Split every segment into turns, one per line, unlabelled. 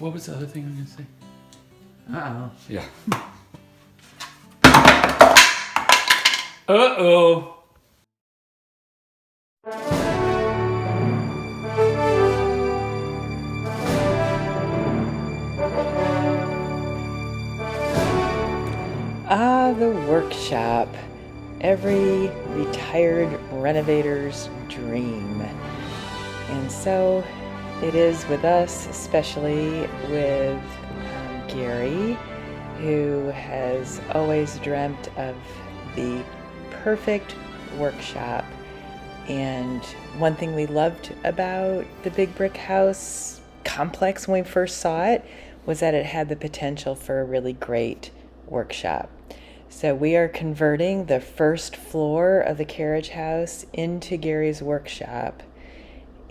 What was the other thing I'm gonna say?
Uh-oh.
Yeah. Uh-oh.
The workshop. Every retired renovator's dream. And so it is with us, especially with Gary, who has always dreamt of the perfect workshop. And one thing we loved about the Big Brick House complex when we first saw it was that it had the potential for a really great workshop. So we are converting the first floor of the carriage house into Gary's workshop.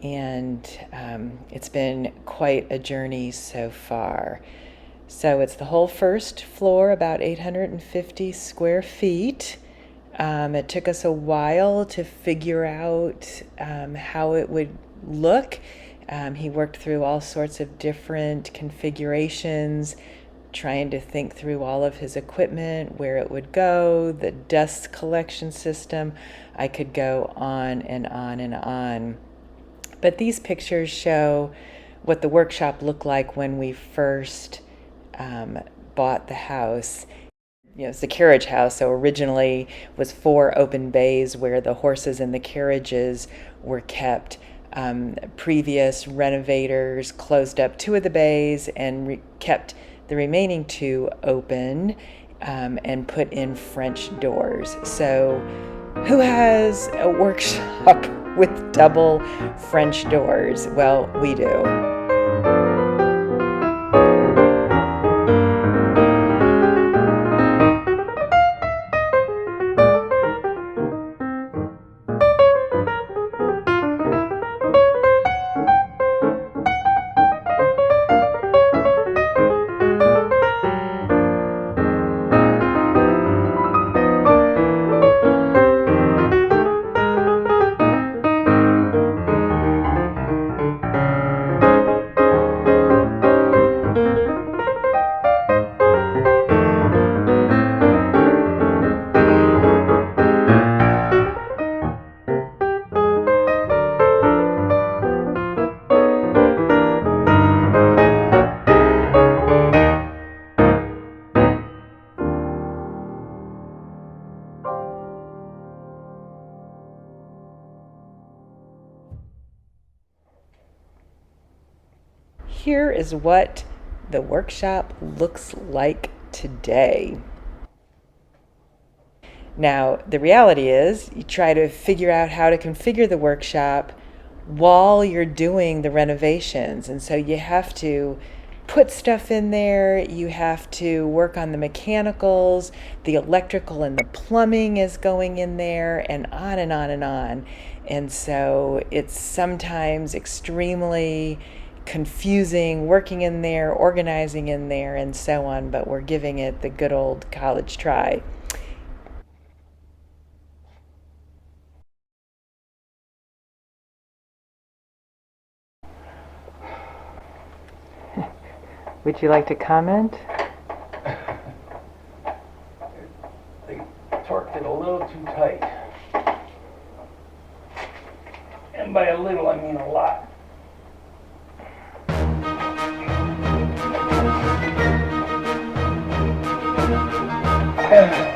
And it's been quite a journey so far. So it's the whole first floor, about 850 square feet. It took us a while to figure out how it would look. He worked through all sorts of different configurations, trying to think through all of his equipment, where it would go, the dust collection system. I could go on and on and on. But these pictures show what the workshop looked like when we first bought the house. You know, it's the carriage house, so originally was 4 open bays where the horses and the carriages were kept. Previous renovators closed up 2 of the bays and kept the remaining 2 open and put in French doors. So who has a workshop with double French doors? Well, we do. Here is what the workshop looks like today. Now, the reality is you try to figure out how to configure the workshop while you're doing the renovations. And so you have to put stuff in there, you have to work on the mechanicals, the electrical and the plumbing is going in there, and on and on and on. And so it's sometimes extremely confusing working in there, organizing in there, and so on, but we're giving it the good old college try. Would you like to comment?
They torqued it a little too tight. And by a little, I mean a lot. Yeah.